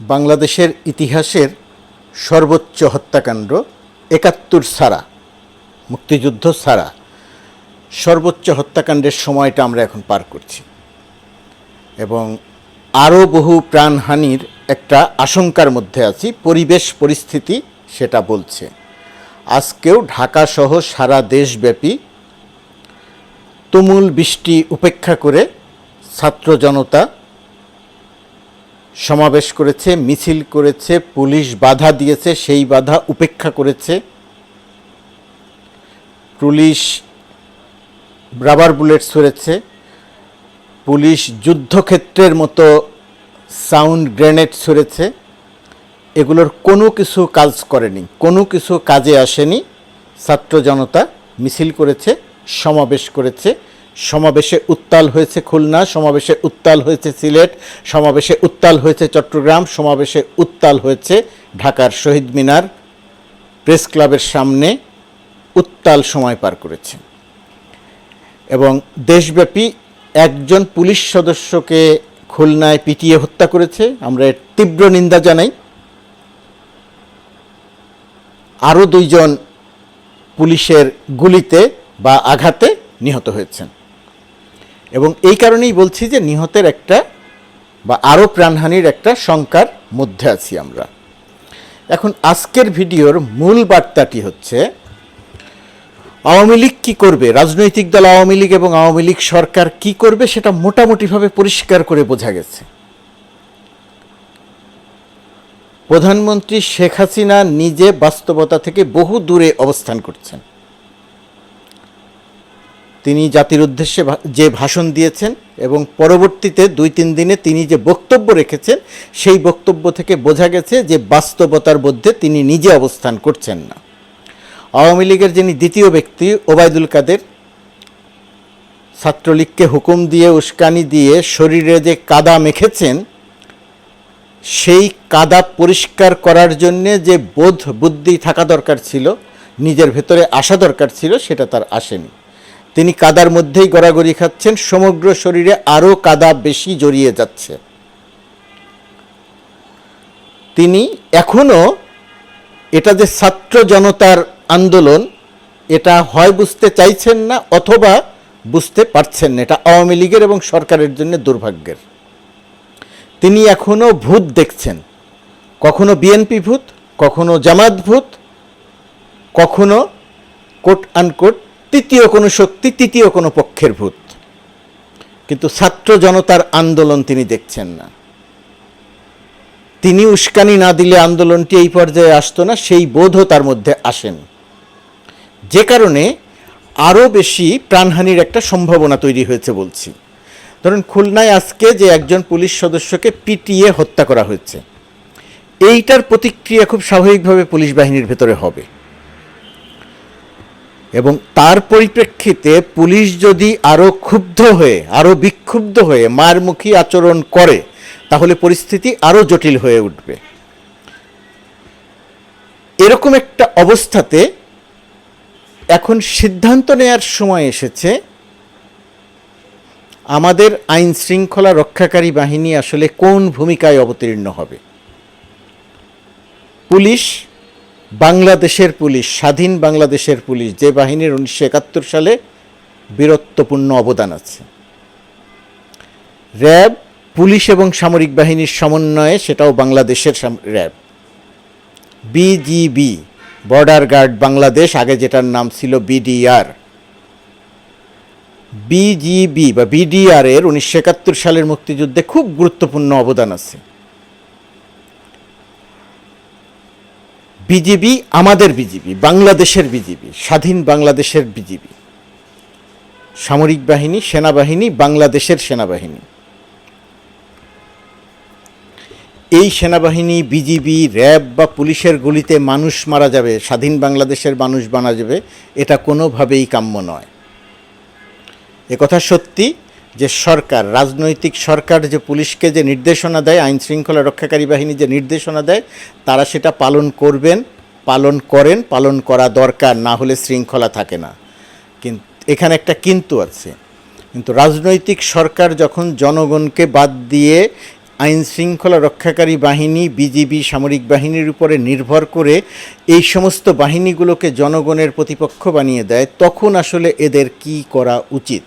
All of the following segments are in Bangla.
বাংলাদেশের ইতিহাসের সর্বোচ্চ হত্যাকাণ্ড ৭১ ছাড়া, মুক্তিযুদ্ধ ছাড়া সর্বোচ্চ হত্যাকাণ্ডের সময়টা আমরা এখন পার করছি এবং আরও বহু প্রাণহানির একটা আশঙ্কার মধ্যে আছি। পরিবেশ পরিস্থিতি সেটা বলছে। আজকেও ঢাকাসহ সারা দেশব্যাপী তুমুল বৃষ্টি উপেক্ষা করে ছাত্র জনতা সমাবেশ করেছে, মিছিল করেছে, পুলিশ বাধা দিয়েছে, সেই বাধা উপেক্ষা করেছে। পুলিশ রাবার বুলেট ছুঁড়েছে, পুলিশ যুদ্ধক্ষেত্রের মতো সাউন্ড গ্রেনেড ছুঁড়েছে। এগুলোর কোনো কিছু কাজ করেনি, কোনো কিছু কাজে আসেনি। ছাত্র জনতা মিছিল করেছে, সমাবেশ করেছে। সমাবেশে উত্তাল হয়েছে খুলনা, সমাবেশে উত্তাল হয়েছে সিলেট, সমাবেশে উত্তাল হয়েছে চট্টগ্রাম, সমাবেশে উত্তাল হয়েছে ঢাকার শহীদ মিনার, প্রেস ক্লাবের সামনে উত্তাল সময় পার করেছে। এবং দেশব্যাপী একজন পুলিশ সদস্যকে খুলনায় পিটিয়ে হত্যা করেছে, আমরা এর তীব্র নিন্দা জানাই। আরও 2 জন পুলিশের গুলিতে বা আঘাতে নিহত হয়েছেন। এবং এই কারণেই বলছি যে নিহতের একটা বা আরও প্রাণহানির একটা শঙ্কার মধ্যে আছি আমরা। এখন আজকের ভিডিওর মূল বার্তাটি হচ্ছে, আওয়ামী লীগ কী করবে, রাজনৈতিক দল আওয়ামী লীগ এবং আওয়ামী লীগ সরকার কী করবে সেটা মোটামুটিভাবে পরিষ্কার করে বোঝা গেছে। প্রধানমন্ত্রী শেখ হাসিনা নিজে বাস্তবতা থেকে বহু দূরে অবস্থান করছেন। তিনি জাতির উদ্দেশ্যে যে ভাষণ দিয়েছেন এবং পরবর্তীতে 2-3 দিনে তিনি যে বক্তব্য রেখেছেন, সেই বক্তব্য থেকে বোঝা গেছে যে বাস্তবতার মধ্যে তিনি নিজে অবস্থান করছেন না। আওয়ামী লীগের যিনি দ্বিতীয় ব্যক্তি ওবায়দুল কাদের, ছাত্রলীগকে হুকুম দিয়ে উস্কানি দিয়ে শরীরে যে কাদা মেখেছেন, সেই কাদা পরিষ্কার করার জন্যে যে বোধ বুদ্ধি থাকা দরকার ছিল, নিজের ভেতরে আসা দরকার ছিল, সেটা তার আসেনি। তিনি কাদার মধ্যেই গড়াগড়ি খাচ্ছেন, সমগ্র শরীরে আরও কাদা বেশি জড়িয়ে যাচ্ছে। তিনি এখনও এটা যে ছাত্র জনতার আন্দোলন, এটা হয় বুঝতে চাইছেন না অথবা বুঝতে পারছেন না। এটা আওয়ামী লীগের এবং সরকারের জন্য দুর্ভাগ্যের। তিনি এখনও ভূত দেখছেন, কখনো বিএনপি ভূত, কখনো জামাত ভূত, কখনো কোট আনকোট তৃতীয় কোনো শক্তি, তৃতীয় কোনো পক্ষের ভূত। কিন্তু ছাত্র জনতার আন্দোলন তিনি দেখছেন না। তিনি উস্কানি না দিলে আন্দোলনটি এই পর্যায়ে আসতো না, সেই বোধও তার মধ্যে আসেন। যে কারণে আরও বেশি প্রাণহানির একটা সম্ভাবনা তৈরি হয়েছে বলছি। ধরুন, খুলনায় আজকে যে একজন পুলিশ সদস্যকে পিটিয়ে হত্যা করা হয়েছে, এইটার প্রতিক্রিয়া খুব স্বাভাবিকভাবে পুলিশ বাহিনীর ভেতরে হবে। এবং তার পরিপ্রেক্ষিতে পুলিশ যদি আরও ক্ষুব্ধ হয়ে, আরও বিক্ষুব্ধ হয়ে মারমুখী আচরণ করে, তাহলে পরিস্থিতি আরও জটিল হয়ে উঠবে। এরকম একটা অবস্থাতে এখন সিদ্ধান্ত নেয়ার সময় এসেছে, আমাদের আইন শৃঙ্খলা রক্ষাকারী বাহিনী আসলে কোন ভূমিকায় অবতীর্ণ হবে। পুলিশ, বাংলাদেশের পুলিশ, স্বাধীন বাংলাদেশের পুলিশ, যে বাহিনীর 1971 সালে বীরত্বপূর্ণ অবদান আছে। র্যাব, পুলিশ এবং সামরিক বাহিনীর সমন্বয়ে, সেটাও বাংলাদেশের RAB. BGB, border guard Bangladesh, আগে যেটার নাম ছিল বিডিআর। বিজিবি বা বিডিআর এর 1971 সালের মুক্তিযুদ্ধে খুব গুরুত্বপূর্ণ অবদান আছে। বিজিবি আমাদের বিজিবি, বাংলাদেশের বিজিবি, স্বাধীন বাংলাদেশের বিজিবি। সামরিক বাহিনী, সেনাবাহিনী, বাংলাদেশের সেনাবাহিনী। এই সেনাবাহিনী, বিজিবি, র্যাব বা পুলিশের গুলিতে মানুষ মারা যাবে, স্বাধীন বাংলাদেশের মানুষ বানা যাবে, এটা কোনোভাবেই কাম্য নয়। একথা সত্যি যে সরকার, রাজনৈতিক সরকার যে পুলিশকে যে নির্দেশনা দেয়, আইন শৃঙ্খলা রক্ষাকারী বাহিনী যে নির্দেশনা দেয়, তারা সেটা পালন করবেন, পালন করেন, পালন করা দরকার, না হলে শৃঙ্খলা থাকে না। কিন্তু এখানে একটা কিন্তু আছে। কিন্তু রাজনৈতিক সরকার যখন জনগণকে বাদ দিয়ে আইন শৃঙ্খলা রক্ষাকারী বাহিনী, বিজিবি, সামরিক বাহিনীর উপরে নির্ভর করে এই সমস্ত বাহিনীগুলোকে জনগণের প্রতিপক্ষ বানিয়ে দেয়, তখন আসলে এদের কি করা উচিত?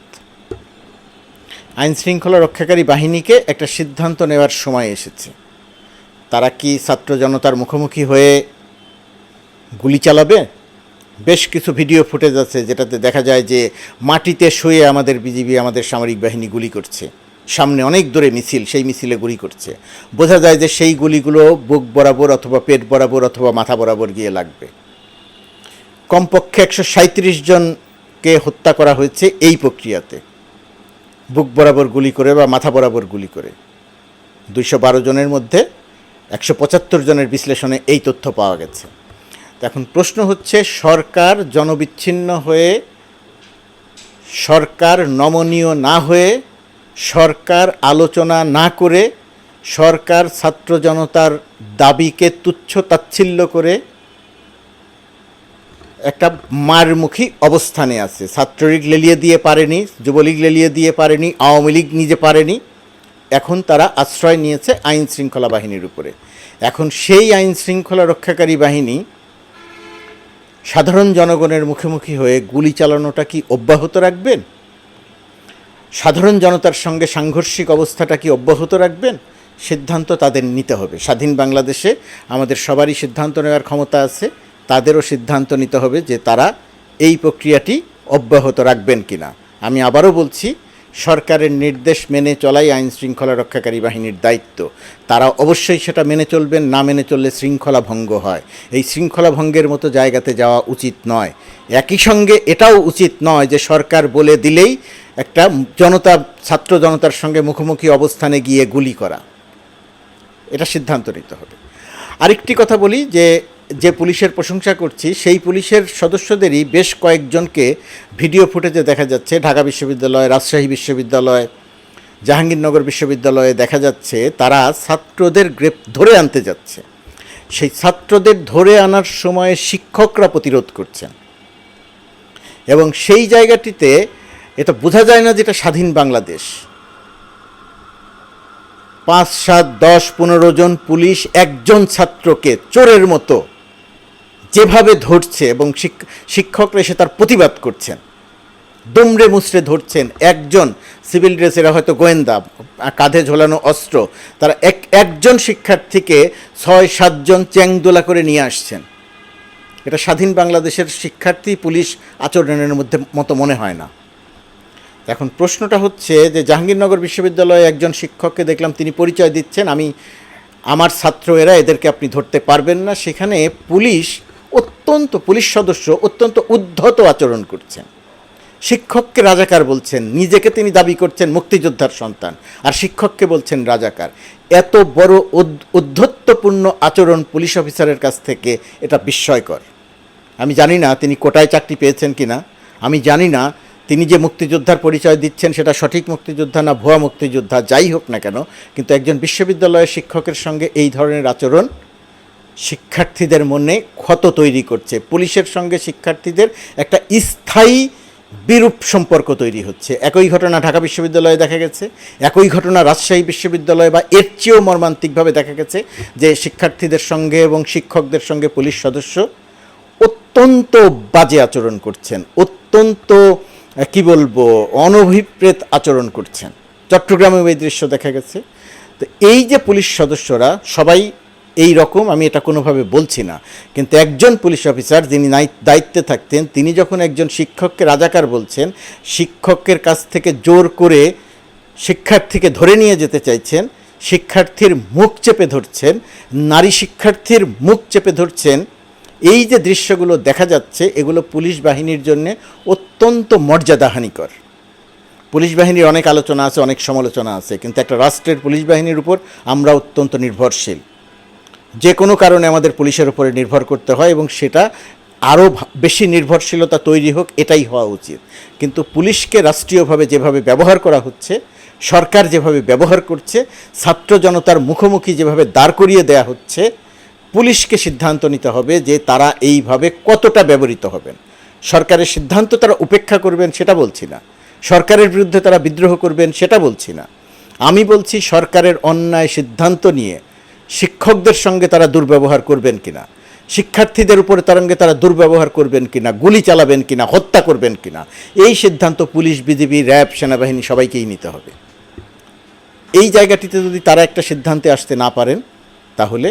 আইন শৃঙ্খলা রক্ষাকারী বাহিনীকে একটা সিদ্ধান্ত নেওয়ার সময় এসেছে। তারা কি ছাত্র জনতার মুখোমুখি হয়ে গুলি চালাবে? বেশ কিছু ভিডিও ফুটেজ আছে যেটাতে দেখা যায় যে মাটিতে শুয়ে আমাদের বিজিবি, আমাদের সামরিক বাহিনী গুলি করছে, সামনে অনেক দূরে মিছিল, সেই মিছিলে গুলি করছে। বোঝা যায় যে সেই গুলিগুলো বুক বরাবর অথবা পেট বরাবর অথবা মাথা বরাবর গিয়ে লাগবে। কমপক্ষে 137 জনকে হত্যা করা হয়েছে এই প্রক্রিয়াতে, বুক বরাবর গুলি করে বা মাথা বরাবর গুলি করে। 212 জনের মধ্যে 175 জনের বিশ্লেষণে এই তথ্য পাওয়া গেছে। এখন প্রশ্ন হচ্ছে, সরকার জনবিচ্ছিন্ন হয়ে, সরকার নমনীয় না হয়ে, সরকার আলোচনা না করে, সরকার ছাত্র জনতার দাবিকে তুচ্ছ তাচ্ছিল্য করে একটা মারমুখী অবস্থানে আছে। ছাত্রলীগ লেলিয়ে দিয়ে পারেনি, যুবলীগ লেলিয়ে দিয়ে পারেনি, আওয়ামী লীগ নিজে পারেনি, এখন তারা আশ্রয় নিয়েছে আইন শৃঙ্খলা বাহিনীর উপরে। এখন সেই আইন শৃঙ্খলা রক্ষাকারী বাহিনী সাধারণ জনগণের মুখোমুখি হয়ে গুলি চালানোটা কি অব্যাহত রাখবেন? সাধারণ জনতার সঙ্গে সাংঘর্ষিক অবস্থাটা কি অব্যাহত রাখবেন? সিদ্ধান্ত তাদের নিতে হবে। স্বাধীন বাংলাদেশে আমাদের সবারই সিদ্ধান্ত নেওয়ার ক্ষমতা আছে, তাদেরও সিদ্ধান্ত নিতে হবে যে তারা এই প্রক্রিয়াটি অব্যাহত রাখবেন কিনা। আমি আবারও বলছি, সরকারের নির্দেশ মেনে চলাই আইন শৃঙ্খলা রক্ষাকারী বাহিনীর দায়িত্ব। তারা অবশ্যই সেটা মেনে চলবেন, না মেনে চললে শৃঙ্খলা ভঙ্গ হয়। এই শৃঙ্খলা ভঙ্গের মতো জায়গাতে যাওয়া উচিত নয়। একই সঙ্গে এটাও উচিত নয় যে সরকার বলে দিলেই একটা জনতা, ছাত্র জনতার সঙ্গে মুখোমুখি অবস্থানে গিয়ে গুলি করা। এটা সিদ্ধান্ত নিতে হবে। আরেকটি কথা বলি, যে পুলিশের প্রশংসা করছি, সেই পুলিশের সদস্যদেরই বেশ কয়েকজনকে ভিডিও ফুটেজে দেখা যাচ্ছে ঢাকা বিশ্ববিদ্যালয়, রাজশাহী বিশ্ববিদ্যালয়, জাহাঙ্গীরনগর বিশ্ববিদ্যালয়ে দেখা যাচ্ছে তারা ছাত্রদের ধরে আনতে যাচ্ছে। সেই ছাত্রদের ধরে আনার সময় শিক্ষকরা প্রতিরোধ করছেন, এবং সেই জায়গাটিতে এটা বোঝা যায় না যে এটা স্বাধীন বাংলাদেশ। 5, 7, 10, 15 জন পুলিশ একজন ছাত্রকে চোরের মতো যেভাবে ধরছে, এবং শিক্ষকরা এসে তার প্রতিবাদ করছেন, দুমড়ে মুচড়ে ধরছেন। একজন সিভিল ড্রেসেরা, হয়তো গোয়েন্দা, কাঁধে ঝোলানো অস্ত্র, তারা একজন শিক্ষার্থীকে 6-7 জন চ্যাংদোলা করে নিয়ে আসছেন। এটা স্বাধীন বাংলাদেশের শিক্ষার্থী পুলিশ আচরণের মতো মনে হয় না। এখন প্রশ্নটা হচ্ছে যে জাহাঙ্গীরনগর বিশ্ববিদ্যালয়ে একজন শিক্ষককে দেখলাম, তিনি পরিচয় দিচ্ছেন, আমার ছাত্র এরা, এদেরকে আপনি ধরতে পারবেন না। সেখানে পুলিশ সদস্য অত্যন্ত উদ্ধত আচরণ করছেন, শিক্ষককে রাজাকার বলছেন, নিজেকে তিনি দাবি করছেন মুক্তিযোদ্ধার সন্তান, আর শিক্ষককে বলছেন রাজাকার। এত বড় উদ্ধত্যপূর্ণ আচরণ পুলিশ অফিসারের কাছ থেকে, এটা বিস্ময়কর। আমি জানি না তিনি কোটায় চাকরি পেয়েছেন কিনা, আমি জানি না তিনি যে মুক্তিযোদ্ধার পরিচয় দিচ্ছেন সেটা সঠিক মুক্তিযোদ্ধা না ভুয়া মুক্তিযোদ্ধা, যাই হোক না কেন, কিন্তু একজন বিশ্ববিদ্যালয়ের শিক্ষকের সঙ্গে এই ধরনের আচরণ শিক্ষার্থীদের মনে ক্ষত তৈরি করছে। পুলিশের সঙ্গে শিক্ষার্থীদের একটা স্থায়ী বিরূপ সম্পর্ক তৈরি হচ্ছে। একই ঘটনা ঢাকা বিশ্ববিদ্যালয়ে দেখা গেছে, একই ঘটনা রাজশাহী বিশ্ববিদ্যালয়ে, বা এর চেয়েও মর্মান্তিকভাবে দেখা গেছে যে শিক্ষার্থীদের সঙ্গে এবং শিক্ষকদের সঙ্গে পুলিশ সদস্য অত্যন্ত বাজে আচরণ করছেন, অত্যন্ত কি বলবো, অনভিপ্রেত আচরণ করছেন। চট্টগ্রামেও এই দৃশ্য দেখা গেছে। তো এই যে পুলিশ সদস্যরা সবাই এই রকম, আমি এটা কোনোভাবে বলছি না, কিন্তু একজন পুলিশ অফিসার যিনি দায়িত্বে থাকতেন, তিনি যখন একজন শিক্ষককে রাজাকার বলছেন, শিক্ষকের কাছ থেকে জোর করে শিক্ষার্থীকে ধরে নিয়ে যেতে চাইছেন, শিক্ষার্থীর মুখ চেপে ধরছেন, নারী শিক্ষার্থীর মুখ চেপে ধরছেন, এই যে দৃশ্যগুলো দেখা যাচ্ছে, এগুলো পুলিশ বাহিনীর জন্য অত্যন্ত মর্যাদাহানিকর। পুলিশ বাহিনীর অনেক আলোচনা আছে, অনেক সমালোচনা আছে, কিন্তু একটা রাষ্ট্রের পুলিশ বাহিনীর উপর আমরা অত্যন্ত নির্ভরশীল। যে কোনো কারণে আমাদের পুলিশের উপরে নির্ভর করতে হয়, এবং সেটা আরও বেশি নির্ভরশীলতা তৈরি হোক, এটাই হওয়া উচিত। কিন্তু পুলিশকে রাষ্ট্রীয়ভাবে যেভাবে ব্যবহার করা হচ্ছে, সরকার যেভাবে ব্যবহার করছে, ছাত্র জনতার মুখোমুখি যেভাবে দাঁড় করিয়ে দেয়া হচ্ছে, পুলিশকে সিদ্ধান্ত নিতে হবে যে তারা এইভাবে কতটা ব্যবহৃত হবেন। সরকারের সিদ্ধান্ত তারা উপেক্ষা করবেন সেটা বলছি না, সরকারের বিরুদ্ধে তারা বিদ্রোহ করবেন সেটা বলছি না, আমি বলছি সরকারের অন্যায় সিদ্ধান্ত নিয়ে শিক্ষকদের সঙ্গে তারা দুর্ব্যবহার করবেন কিনা, শিক্ষার্থীদের উপরে তারা দুর্ব্যবহার করবেন কিনা, গুলি চালাবেন কিনা, হত্যা করবেন কিনা, এই সিদ্ধান্ত পুলিশ, বিজিবি, র্যাব, সেনাবাহিনী সবাইকেই নিতে হবে। এই জায়গাটিতে যদি তারা একটা সিদ্ধান্তে আসতে না পারেন, তাহলে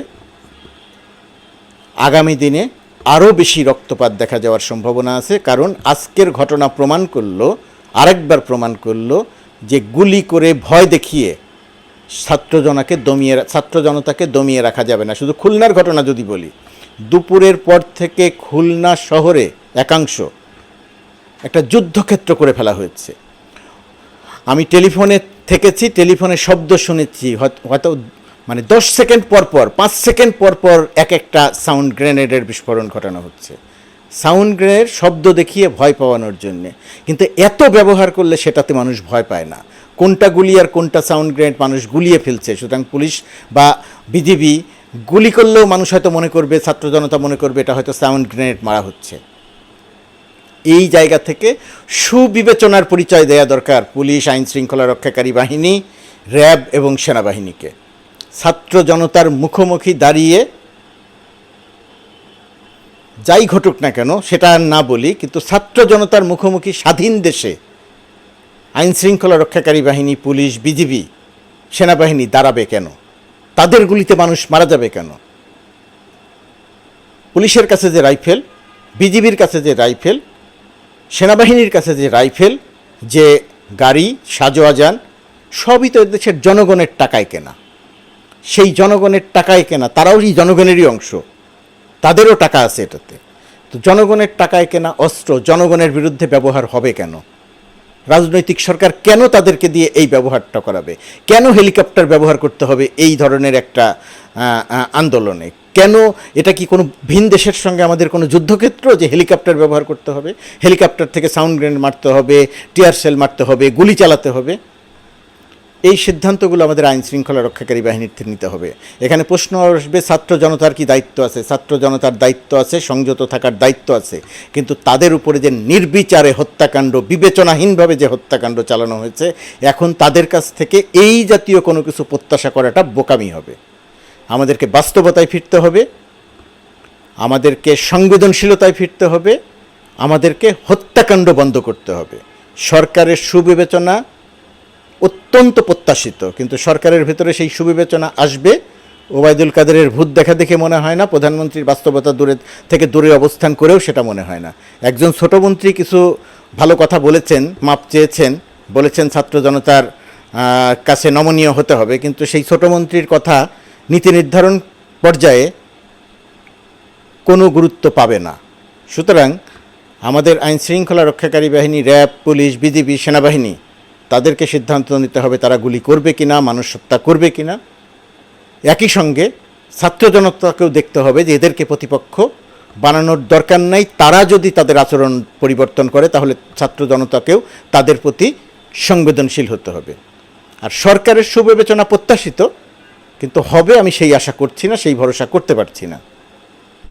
আগামী দিনে আরও বেশি রক্তপাত দেখা যাওয়ার সম্ভাবনা আছে। কারণ আজকের ঘটনা আরেকবার প্রমাণ করলো যে গুলি করে ভয় দেখিয়ে ছাত্র জনতাকে দমিয়ে রাখা যাবে না। শুধু খুলনার ঘটনা যদি বলি, দুপুরের পর থেকে খুলনা শহরে একাংশ একটা যুদ্ধক্ষেত্র করে ফেলা হয়েছে। আমি টেলিফোনে থেকেছি, টেলিফোনে শব্দ শুনেছি, হয়তো 10 সেকেন্ড পর পর, 5 সেকেন্ড পর পর একটা সাউন্ড গ্রেনেডের বিস্ফোরণ ঘটানো হচ্ছে, সাউন্ড গ্রেনেড শব্দ দেখিয়ে ভয় পাওয়ানোর জন্যে। কিন্তু এত ব্যবহার করলে সেটাতে মানুষ ভয় পায় না। কোনটা গুলি আর কোনটা সাউন্ড গ্রেনেড মানুষ গুলিয়ে ফেলছে। সুতরাং পুলিশ বা বিজিবি গুলি করলেও মানুষ হয়তো মনে করবে, ছাত্র জনতা মনে করবে এটা হয়তো সাউন্ড গ্রেনেড মারা হচ্ছে। এই জায়গা থেকে সুবিবেচনার পরিচয় দেওয়া দরকার পুলিশ, আইন শৃঙ্খলা রক্ষাকারী বাহিনী, র্যাব এবং সেনাবাহিনীকে। ছাত্র জনতার মুখোমুখি দাঁড়িয়ে যাই ঘটুক না কেন সেটা আর না বলি, কিন্তু ছাত্র জনতার মুখোমুখি স্বাধীন দেশে আইন শৃঙ্খলা রক্ষাকারী বাহিনী, পুলিশ, বিজিবি, সেনাবাহিনী দাঁড়াবে কেন? তাদের গুলিতে মানুষ মারা যাবে কেন? পুলিশের কাছে যে রাইফেল, বিজিবির কাছে যে রাইফেল, সেনাবাহিনীর কাছে যে রাইফেল, যে গাড়ি, সাজোয়াজান, সবই তো দেশের জনগণের টাকায় কেনা। সেই জনগণের টাকায় কেনা, তারাও এই জনগণেরই অংশ, তাদেরও টাকা আছে এটাতে। তো জনগণের টাকায় কেনা অস্ত্র জনগণের বিরুদ্ধে ব্যবহার হবে কেন? রাজনৈতিক সরকার কেন তাদেরকে দিয়ে এই ব্যবহারটা করাবে? কেন হেলিকপ্টার ব্যবহার করতে হবে এই ধরনের একটা আন্দোলনে? কেন এটা কি কোনো ভিন দেশের সঙ্গে আমাদের কোনো যুদ্ধক্ষেত্র যে হেলিকপ্টার ব্যবহার করতে হবে? হেলিকপ্টার থেকে সাউন্ড গ্রেনেড মারতে হবে, টিয়ার সেল মারতে হবে, গুলি চালাতে হবে? এই সিদ্ধান্তগুলো আমাদের আইন শৃঙ্খলা রক্ষাকারী বাহিনীর থেকে নিতে হবে। এখানে প্রশ্ন আসবে, ছাত্র জনতার কি দায়িত্ব আছে? ছাত্র জনতার দায়িত্ব আছে, সংযত থাকার দায়িত্ব আছে, কিন্তু তাদের উপরে যে নির্বিচারে হত্যাকাণ্ড, বিবেচনাহীনভাবে যে হত্যাকাণ্ড চালানো হয়েছে, এখন তাদের কাছ থেকে এই জাতীয় কোনো কিছু প্রত্যাশা করাটা বোকামি হবে। আমাদেরকে বাস্তবতায় ফিরতে হবে, আমাদেরকে সংবেদনশীলতায় ফিরতে হবে, আমাদেরকে হত্যাকাণ্ড বন্ধ করতে হবে। সরকারের সুবিবেচনা অত্যন্ত প্রত্যাশিত, কিন্তু সরকারের ভেতরে সেই সুবিবেচনা আসবে ওবায়দুল কাদেরের ভূত দেখা দেখে মনে হয় না, প্রধানমন্ত্রীর বাস্তবতা দূরে অবস্থান করেও সেটা মনে হয় না। একজন ছোট মন্ত্রী কিছু ভালো কথা বলেছেন, মাপ চেয়েছেন, বলেছেন ছাত্র জনতার কাছে নমনীয় হতে হবে, কিন্তু সেই ছোট মন্ত্রীর কথা নীতি নির্ধারণ পর্যায়ে কোনো গুরুত্ব পাবে না। সুতরাং আমাদের আইন শৃঙ্খলা রক্ষাকারী বাহিনী, র্যাব, পুলিশ, বিজিবি, সেনাবাহিনী, তাদেরকে সিদ্ধান্ত নিতে হবে তারা গুলি করবে কিনা, মানুষ হত্যা করবে কিনা। একই সঙ্গে ছাত্র জনতাকেও দেখতে হবে যে এদেরকে প্রতিপক্ষ বানানোর দরকার নাই। তারা যদি তাদের আচরণ পরিবর্তন করে তাহলে ছাত্র জনতাকেও তাদের প্রতি সংবেদনশীল হতে হবে। আর সরকারের সুবিবেচনা প্রত্যাশিত, কিন্তু হবে আমি সেই আশা করছি না, সেই ভরসা করতে পারছি না।